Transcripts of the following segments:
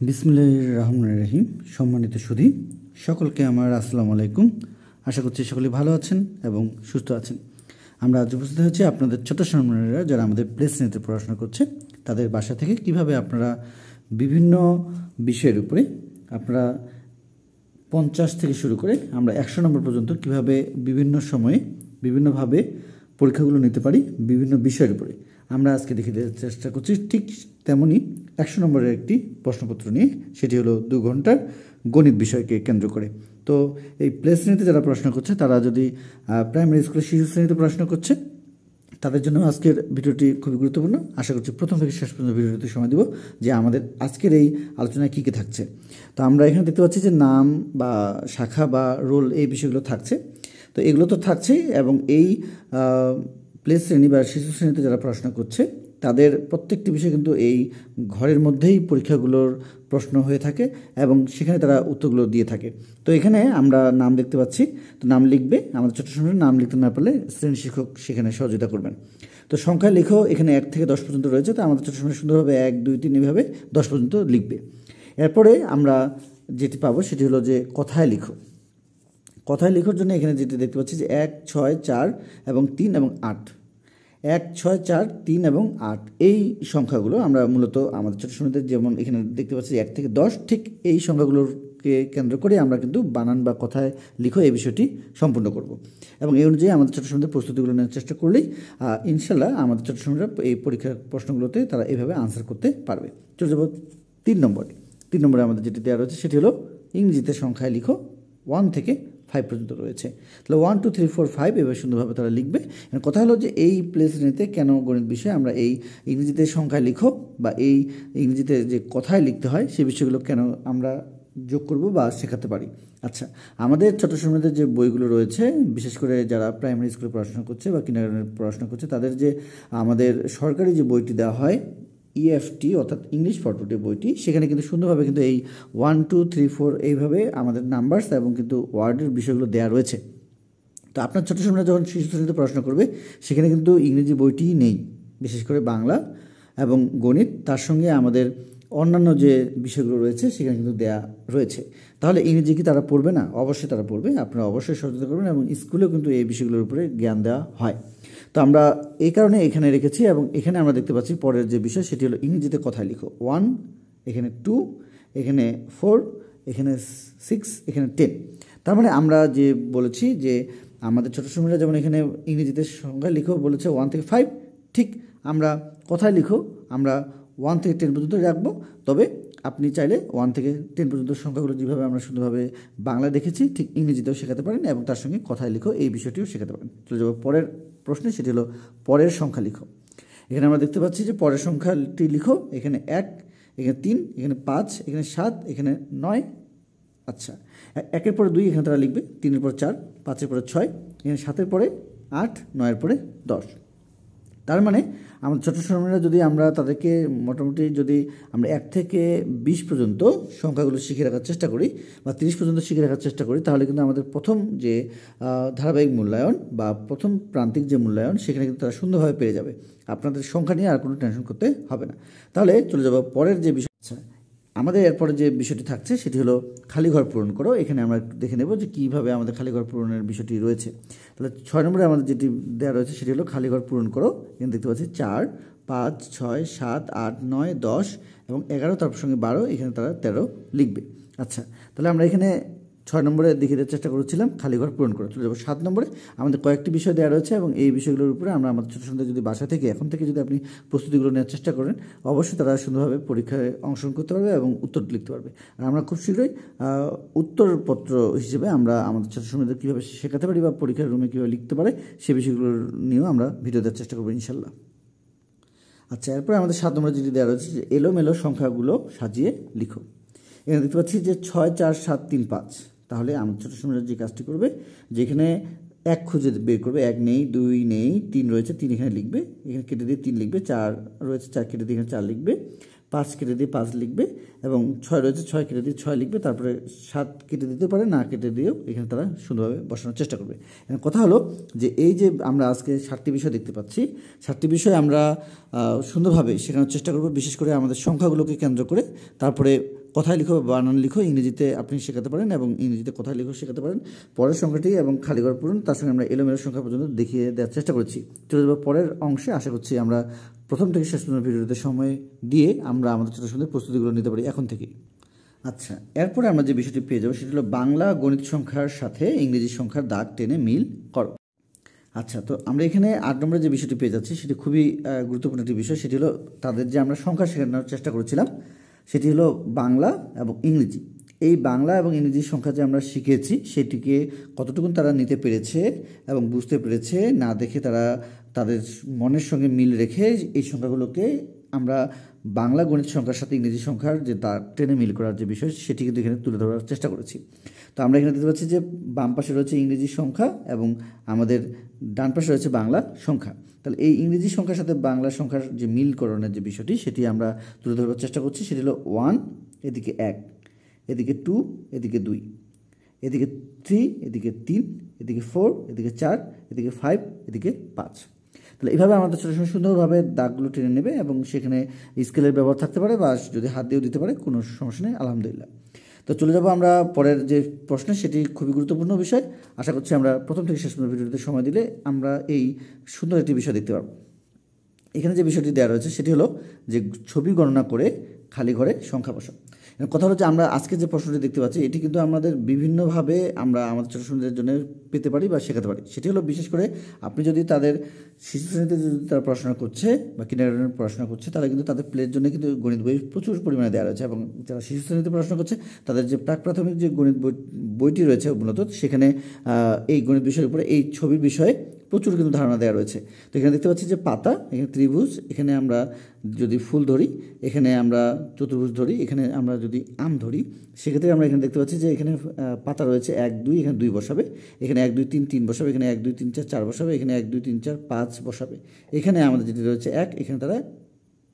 বিসমিল্লাহির রহমানির রহিম। সম্মানিত সুধী সকলকে আমার আসসালামু আলাইকুম। আশা করছি সকলে ভালো আছেন এবং সুস্থ আছেন। আমরা আজ উপস্থিত হয়েছি আপনাদের ছোট সম্মানীরা যারা আমাদের প্লে শ্রেণীতে পড়াশোনা করছে তাদের বাসা থেকে কিভাবে আপনারা বিভিন্ন বিষয়ের উপরে আপনারা 50 থেকে শুরু করে আমরা 100 নম্বর পর্যন্ত কিভাবে বিভিন্ন সময়ে বিভিন্নভাবে পরীক্ষাগুলো নিতে পারি বিভিন্ন বিষয়ের উপরে আমরা আজকে দেখে দেওয়ার চেষ্টা করছি। ঠিক তেমনই 100 নম্বরের একটি প্রশ্নপত্র নিয়ে, সেটি হলো 2 ঘন্টার গণিত বিষয়কে কেন্দ্র করে। তো এই প্লে শ্রেণীতে যারা পড়াশোনা করছে তারা যদি প্রাইমারি স্কুলের শিশু শ্রেণীতে পড়াশোনা করছে তাদের জন্য আজকের ভিডিওটি খুবই গুরুত্বপূর্ণ। আশা করছি প্রথম থেকে শেষ পর্যন্ত ভিডিওতে সময় দিব যে আমাদের আজকের এই আলোচনায় কী কী থাকছে। তো আমরা এখানে দেখতে পাচ্ছি যে নাম বা শাখা বা রোল এই বিষয়গুলো থাকছে। তো এগুলো তো থাকছেই, এবং এই প্লে শ্রেণী বা শিশু শ্রেণীতে যারা পড়াশোনা করছে তাদের প্রত্যেকটি বিষয় কিন্তু এই ঘরের মধ্যেই পরীক্ষাগুলোর প্রশ্ন হয়ে থাকে এবং সেখানে তারা উত্তরগুলো দিয়ে থাকে। তো এখানে আমরা নাম দেখতে পাচ্ছি, তো নাম লিখবে। আমাদের ছোট সময় নাম লিখতে না পারলে শ্রেণী শিক্ষক সেখানে সহযোগিতা করবেন। তো সংখ্যা লেখো, এখানে 1 থেকে 10 পর্যন্ত রয়েছে। তো আমাদের ছোট সময় সুন্দরভাবে 1, 2, 3 এভাবে 10 পর্যন্ত লিখবে। এরপরে আমরা যেটি পাবো সেটি হলো যে কথায় লিখো। কথায় লেখার জন্য এখানে যেটি দেখতে পাচ্ছি যে 1, 6, 4 এবং 3 এবং 8। 1, 6, 4, 3 এবং 8 এই সংখ্যাগুলো আমরা মূলত আমাদের ছোট সময়তে যেমন এখানে দেখতে পাচ্ছি 1 থেকে 10, ঠিক এই সংখ্যাগুলোকে কেন্দ্র করে আমরা কিন্তু বানান বা কথায় লিখো এই বিষয়টি সম্পূর্ণ করব। এবং এই অনুযায়ী আমাদের ছোট সময়তে প্রস্তুতিগুলো নেওয়ার চেষ্টা করলেই ইনশাল্লাহ আমাদের ছোট সময়রা এই পরীক্ষার প্রশ্নগুলোতে তারা এইভাবে আনসার করতে পারবে। চলে যাব 3 নম্বরে। 3 নম্বরে আমাদের যেটি দেওয়া রয়েছে সেটি হলো ইংরেজিতে সংখ্যায় লিখো। 1 থেকে 5 পর্যন্ত রয়েছে। তাহলে 1, 2, 3, 4, 5 এভাবে সুন্দরভাবে তারা লিখবে। কথা হলো যে এই প্লে শ্রেণীতে কেন গণিত বিষয়ে আমরা এই ইংরেজিতে সংখ্যায় লিখো বা এই ইংরেজিতে যে কথায় লিখতে হয় সেই বিষয়গুলো কেন আমরা যোগ করব বা শেখাতে পারি। আচ্ছা, আমাদের ছোট সময়তে যে বইগুলো রয়েছে, বিশেষ করে যারা প্রাইমারি স্কুলে পড়াশোনা করছে বা কিন্ডারগার্টেনে পড়াশোনা করছে তাদের যে আমাদের সরকারি যে বইটি দেওয়া হয় ইএফটি অর্থাৎ ইংলিশ ফর টুডে বইটি, সেখানে কিন্তু সুন্দরভাবে কিন্তু এই 1, 2, 3, 4 এইভাবে আমাদের নাম্বারস এবং কিন্তু ওয়ার্ডের বিষয়গুলো দেওয়া রয়েছে। তো আপনার ছোটো সময় যখন শিশু শ্রেণীতে পড়াশোনা করবে সেখানে কিন্তু ইংরেজি বইটিই নেই, বিশেষ করে বাংলা এবং গণিত, তার সঙ্গে আমাদের অন্যান্য যে বিষয়গুলো রয়েছে সেখানে কিন্তু দেয়া রয়েছে। তাহলে ইংরেজি কি তারা পড়বে না? অবশ্যই তারা পড়বে। আপনারা অবশ্যই সচেতন করবেন এবং স্কুলেও কিন্তু এই বিষয়গুলোর উপরে জ্ঞান দেওয়া হয়। তো আমরা এই কারণে এখানে রেখেছি এবং এখানে আমরা দেখতে পাচ্ছি পরের যে বিষয় সেটি হলো ইংরেজিতে কথায় লিখো। 1, এখানে 2, এখানে 4, এখানে 6, এখানে 10। তার মানে আমরা যে বলেছি যে আমাদের ছোটো সময়রা যেমন এখানে ইংরেজিতে সংখ্যা লিখো বলেছে 1 থেকে 5, ঠিক আমরা কথায় লিখো আমরা 1 থেকে 10 পর্যন্ত রাখবো। তবে আপনি চাইলে 1 থেকে 10 পর্যন্ত সংখ্যাগুলো যেভাবে আমরা সুন্দরভাবে বাংলা দেখেছি ঠিক ইংরেজিতেও শেখাতে পারেন এবং তার সঙ্গে কথায় লিখো এই বিষয়টিও শেখাতে পারেন। চলে যাবো পরের প্রশ্নে, সেটি হলো পরের সংখ্যা লিখো। এখানে আমরা দেখতে পাচ্ছি যে পরের সংখ্যাটি লিখো। এখানে 1, এখানে 3, এখানে 5, এখানে 7, এখানে 9। আচ্ছা, 1-এর পরে 2 এখানে তারা লিখবে, 3-এর পরে 4, 5-এর পরে 6, এখানে 7-এর পরে 8, 9-এর পরে 10। তার মানে আমাদের ছোটো সময়রা যদি আমরা তাদেরকে মোটামুটি যদি আমরা 1 থেকে 20 পর্যন্ত সংখ্যাগুলো শিখে রাখার চেষ্টা করি বা 30 পর্যন্ত শিখে রাখার চেষ্টা করি, তাহলে কিন্তু আমাদের প্রথম যে ধারাবাহিক মূল্যায়ন বা প্রথম প্রান্তিক যে মূল্যায়ন সেখানে কিন্তু তারা সুন্দরভাবে পেরে যাবে। আপনাদের সংখ্যা নিয়ে আর কোনো টেনশন করতে হবে না। তাহলে চলে যাব পরের যে বিষয়। আচ্ছা, আমাদের এরপরে যে বিষয়টি থাকছে সেটি হলো খালি ঘর পূরণ করো। এখানে আমরা একটু দেখে নেব যে কীভাবে আমাদের খালি ঘর পূরণের বিষয়টি রয়েছে। তাহলে 6 নম্বরে আমাদের যেটি দেওয়া রয়েছে সেটি হলো খালি ঘর পূরণ করো। এখানে দেখতে পাচ্ছি 4, 5, 6, 7, 8, 9, 10 এবং 11, তার সঙ্গে 12, এখানে তারা 13 লিখবে। আচ্ছা, তাহলে আমরা এখানে 6 নম্বরে দেখিয়ে দেওয়ার চেষ্টা করেছিলাম খালি ঘর পূরণ করে। চলে যাবো 7 নম্বরে। আমাদের কয়েকটি বিষয় দেওয়া রয়েছে এবং এই বিষয়গুলোর উপরে আমরা আমাদের ছোটো সন্তান যদি বাসা থেকে এখন থেকে যদি আপনি প্রস্তুতিগুলো নেওয়ার চেষ্টা করেন অবশ্যই তারা সুন্দরভাবে পরীক্ষায় অংশগ্রহণ করতে পারবে এবং উত্তর লিখতে পারবে। আর আমরা খুব শীঘ্রই উত্তরপত্র হিসেবে আমরা আমাদের ছোটো সন্তানদের কীভাবে শেখাতে পারি বা পরীক্ষার রুমে কীভাবে লিখতে পারে সে বিষয়গুলোর নিয়েও আমরা ভিডিও দেওয়ার চেষ্টা করবো ইনশাল্লাহ। আচ্ছা, এরপরে আমাদের 7 নম্বরে যেটি দেওয়া রয়েছে যে এলোমেলো সংখ্যাগুলো সাজিয়ে লিখো। এখানে দেখতে পাচ্ছি যে 6, 4, 7, 3, 5। তাহলে আমার ছোটো সময় যে কাজটি করবে যেখানে 1 খুঁজে বের করবে, 1 নেই, 2 নেই, 3 রয়েছে, 3 এখানে লিখবে, এখানে কেটে দিয়ে 3 লিখবে, 4 রয়েছে, 4 কেটে দিয়ে এখানে 4 লিখবে, 5 কেটে দিয়ে 5 লিখবে এবং 6 রয়েছে, 6 কেটে দিয়ে 6 লিখবে, তারপরে 7 কেটে দিতে পারে, না কেটে দিয়েও এখানে তারা সুন্দরভাবে বসানোর চেষ্টা করবে। কথা হলো যে এই যে আমরা আজকে 7টি বিষয় দেখতে পাচ্ছি, 7টি বিষয় আমরা সুন্দরভাবে শেখানোর চেষ্টা করব, বিশেষ করে আমাদের সংখ্যাগুলোকে কেন্দ্র করে। তারপরে কথায় লিখো বা বানান লিখো ইংরেজিতে আপনি শেখাতে পারেন এবং ইংরেজিতে কথায় লিখো শেখাতে পারেন। পরের সংখ্যাটি এবং খালি ঘর পূরণ, তার সঙ্গে আমরা এলোমেলো সংখ্যা পর্যন্ত দেখিয়ে দেওয়ার চেষ্টা করেছি। চলে যাবো পরের অংশে। আশা করছি আমরা প্রথম থেকে শেষ পর্যন্ত ভিডিওতে সময় দিয়ে আমরা আমাদের ছোটো সুন্দর প্রস্তুতিগুলো নিতে পারি এখন থেকেই। আচ্ছা, এরপরে আমরা যে বিষয়টি পেয়ে যাবো সেটি হলো বাংলা গণিত সংখ্যার সাথে ইংরেজি সংখ্যার দাগ টেনে মিল করো। আচ্ছা, তো আমরা এখানে 8 নম্বরে যে বিষয়টি পেয়ে যাচ্ছি সেটি খুবই গুরুত্বপূর্ণ একটি বিষয়। সেটি হলো তাদের যে আমরা সংখ্যা শেখানোর চেষ্টা করেছিলাম সেটি হলো বাংলা এবং ইংরেজি। এই বাংলা এবং ইংরেজি সংখ্যা যে আমরা শিখেছি সেটিকে কতটুকু তারা নিতে পেরেছে এবং বুঝতে পেরেছে, না দেখে তারা তাদের মনের সঙ্গে মিল রেখে এই সংখ্যাগুলোকে আমরা বাংলা গণিত সংখ্যার সাথে ইংরেজি সংখ্যার যে দাগ টেনে মিল করার যে বিষয় সেটি কিন্তু এখানে তুলে ধরার চেষ্টা করেছি। তো আমরা এখানে দেখতে পাচ্ছি যে বাম পাশে রয়েছে ইংরেজি সংখ্যা এবং আমাদের ডান পাশে রয়েছে বাংলা সংখ্যা। তাহলে এই ইংরেজি সংখ্যার সাথে বাংলা সংখ্যার যে মিলকরণের যে বিষয়টি সেটি আমরা তুলে ধরবার চেষ্টা করছি। সেটি হলো 1, এদিকে 1, এদিকে 2, এদিকে 2, এদিকে 3, এদিকে 3, এদিকে 4, এদিকে 4, এদিকে 5, এদিকে 5। তাহলে এইভাবে আমাদের ছোটো ছোটো সুন্দরভাবে দাগগুলো টেনে নেবে এবং সেখানে স্কেলের ব্যবহার থাকতে পারে বা যদি হাত দিয়েও দিতে পারে, কোনো সমস্যা নেই, আলহামদুলিল্লাহ। তো চলে যাব আমরা পরের যে প্রশ্ন, সেটি খুবই গুরুত্বপূর্ণ বিষয়। আশা করছি আমরা প্রথম থেকে শেষ পর্যন্ত ভিডিওতে সময় দিলে আমরা এই সুন্দর একটি বিষয় দেখতে পারবো। এখানে যে বিষয়টি দেওয়া রয়েছে সেটি হলো যে ছবি গণনা করে খালি ঘরে সংখ্যা বসাও। কথা হলো যে আমরা আজকে যে প্রশ্নটি দেখতে পাচ্ছি এটি কিন্তু আমাদের বিভিন্নভাবে আমরা আমাদের ছোটো ছোটোদের জন্য পেতে পারি বা শেখাতে পারি। সেটি হলো বিশেষ করে আপনি যদি তাদের শিশু শ্রেণীতে যদি তারা পড়াশোনা করছে বা কিন্ডারগার্টেনে পড়াশোনা করছে, তাহলে কিন্তু তাদের প্লের জন্য কিন্তু গণিত বই প্রচুর পরিমাণে দেওয়া রয়েছে। এবং যারা শিশু শ্রেণীতে পড়াশোনা করছে তাদের যে প্রাক প্রাথমিক যে গণিত বইটি রয়েছে মূলত সেখানে এই গণিত বিষয়ের উপরে এই ছবির বিষয়ে প্রচুর কিন্তু ধারণা দেওয়া রয়েছে। তো এখানে দেখতে পাচ্ছি যে পাতা, এখানে ত্রিভুজ, এখানে আমরা যদি ফুল ধরি, এখানে আমরা চতুর্ভুজ ধরি, এখানে আমরা যদি আম ধরি, সেক্ষেত্রে আমরা এখানে দেখতে পাচ্ছি যে এখানে পাতা রয়েছে 1, 2, এখানে 2 বসাবে, এখানে 1, 2, 3, 3 বসাবে, এখানে 1, 2, 3, 4, 4 বসাবে, এখানে 1, 2, 3, 4, 5 বসাবে, এখানে আমাদের যেটি রয়েছে 1, এখানে তারা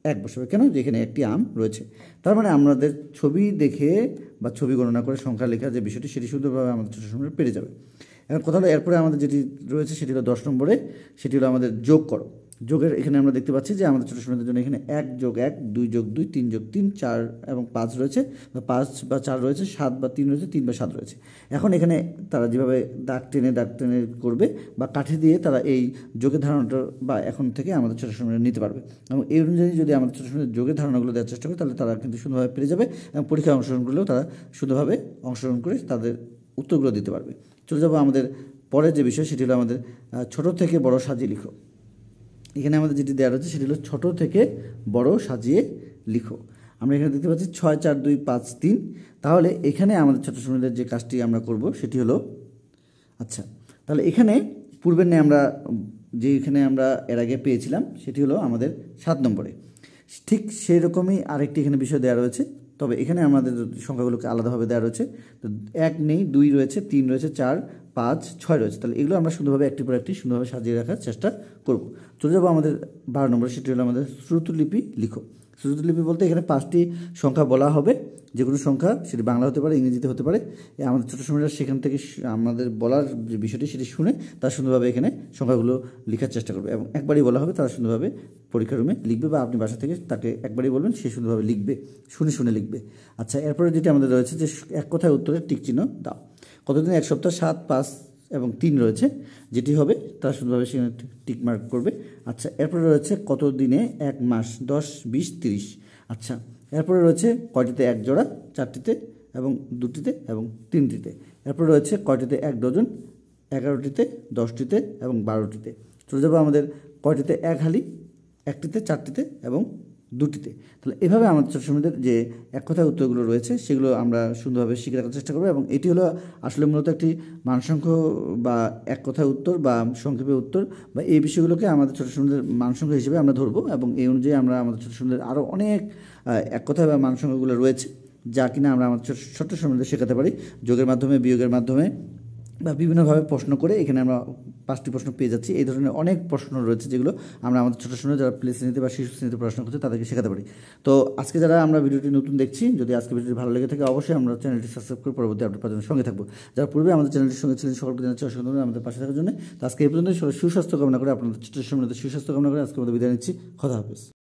1 বসাবে। কেন? যে এখানে একটি আম রয়েছে। তার মানে আমাদের ছবি দেখে বা ছবি গণনা করে সংখ্যা লেখার যে বিষয়টি সেটি সুন্দরভাবে আমাদের ছোটো সময় পেরে যাবে। এখন কথা হলো এরপরে আমাদের যেটি রয়েছে সেটি হলো 10 নম্বরে, সেটি হলো আমাদের যোগ করো। যোগের এখানে আমরা দেখতে পাচ্ছি যে আমাদের ছোটো সময়দের জন্য এখানে 1 যোগ 1, 2 যোগ 2, 3 যোগ 3, 4 এবং 5 রয়েছে, বা 5 বা 4 রয়েছে, 7 বা 3 রয়েছে, 3 বা 7 রয়েছে। এখন এখানে তারা যেভাবে দাগ টেনে করবে বা কাঠি দিয়ে তারা এই যোগের ধারণাটা বা এখন থেকে আমাদের ছোটো সময় নিতে পারবে। এবং এই অনুযায়ী যদি আমাদের ছোটো সময় যোগের ধারণাগুলো দেওয়ার চেষ্টা করে তাহলে তারা কিন্তু সুন্দরভাবে পেরে যাবে এবং পরীক্ষায় অংশগ্রহণ করলেও তারা সুন্দরভাবে অংশগ্রহণ করে তাদের উত্তরগুলো দিতে পারবে। চলে যাবো আমাদের পরের যে বিষয় সেটি হলো আমাদের ছোট থেকে বড় সাজিয়ে লিখো। এখানে আমাদের যেটি দেওয়া রয়েছে সেটি হলো ছোট থেকে বড় সাজিয়ে লিখো। আমরা এখানে দেখতে পাচ্ছি 6, 4, 2, 5, 3। তাহলে এখানে আমাদের ছোটো সময়দের যে কাজটি আমরা করব সেটি হলো, আচ্ছা তাহলে এখানে পূর্বের নিয়ে আমরা যে এখানে আমরা এর আগে পেয়েছিলাম সেটি হলো আমাদের 7 নম্বরে। ঠিক সেই রকমই আরেকটি এখানে বিষয় দেওয়া রয়েছে, তবে এখানে আমাদের সংখ্যাগুলোকে আলাদাভাবে দেওয়া রয়েছে। তো 1 নেই, 2 রয়েছে, 3 রয়েছে, 4, 5, 6 রয়েছে। তাহলে এগুলো আমরা সুন্দরভাবে একটি পর একটি সুন্দরভাবে সাজিয়ে রাখার চেষ্টা করব। চলে যাবো আমাদের 12 নম্বর, সেটি হলো আমাদের শ্রুতলিপি লিখো। শ্রুতলিপি বলতে এখানে 5টি সংখ্যা বলা হবে, যে কোনো সংখ্যা সেটি বাংলা হতে পারে, ইংরেজিতে হতে পারে। আমাদের ছোটো সময়রা সেখান থেকে আমাদের বলার যে বিষয়টি সেটি শুনে তারা সুন্দরভাবে এখানে সংখ্যাগুলো লেখার চেষ্টা করবে এবং একবারই বলা হবে, তারা সুন্দরভাবে পরীক্ষা রুমে লিখবে বা আপনি বাসা থেকে তাকে একবারই বলবেন, সে সুন্দরভাবে লিখবে, শুনে লিখবে। আচ্ছা, এরপরে যেটি আমাদের রয়েছে যে এক কথায় উত্তরে টিক চিহ্ন দাও। কতদিন? 1 সপ্তাহ, 7, 5 এবং 3 রয়েছে, যেটি হবে তারা সুন্দরভাবে সেখানে টিক মার্ক করবে। আচ্ছা, এরপরে রয়েছে কত দিনে 1 মাস, 10, 20, 30। আচ্ছা, এরপরে রয়েছে কয়টিতে 1 জোড়া, 4টিতে এবং 2টিতে এবং 3টিতে। এরপরে রয়েছে কয়টিতে 1 ডজন, 11টিতে, 10টিতে এবং 12টিতে। চলে যাবো আমাদের কয়টিতে 1 হালি, 1টিতে, 4টিতে এবং 2টিতে। তাহলে এভাবে আমাদের ছোটো সময়দের যে এক কথায় উত্তরগুলো রয়েছে সেগুলো আমরা সুন্দরভাবে শিখে রাখার চেষ্টা করবো। এবং এটি হলো আসলে মূলত একটি মানসংখ্য বা এক কথায় উত্তর বা সংক্ষেপে উত্তর বা এই বিষয়গুলোকে আমাদের ছোটো সময়দের মানসংখ্যা হিসেবে আমরা ধরবো এবং এই অনুযায়ী আমরা আমাদের ছোটো সময়দের আরও অনেক এক কথায় বা মানসংখ্যাগুলো রয়েছে যা কিনা আমরা আমাদের ছোট্ট সময়দের শেখাতে পারি যোগের মাধ্যমে, বিয়োগের মাধ্যমে বা বিভিন্নভাবে প্রশ্ন করে। এখানে আমরা 5টি প্রশ্ন পেয়ে যাচ্ছি। এই ধরনের অনেক প্রশ্ন রয়েছে যেগুলো আমরা আমাদের ছোটো সময় যারা প্লে শ্রেণীতে বা শিশু শ্রেণীতে পড়াশোনা করছে তাদেরকে শেখাতে পারি। তো আজকে যারা আমরা ভিডিওটি নতুন দেখছি, যদি আজকে ভিডিওটি ভালো লেগে থাকে অবশ্যই আমরা চ্যানেলটি সাবস্ক্রাইব করে পরবর্তী আপডেট পাওয়ার জন্য সঙ্গে থাকবো। যারা পূর্বে আমাদের চ্যানেলটির সঙ্গে ছিলেন সকলকে জানাচ্ছি অসংখ্য ধন্যবাদ আমাদের পাশে থাকার জন্য। তো আজকে এই পর্যন্ত সুস্বাস্থ্য কামনা করে, আপনাদের ছোট্ট সময় সুস্বাস্থ্য কামনা করে আজকে আমাদের বিদায় নিচ্ছি। খোদা হাফেজ।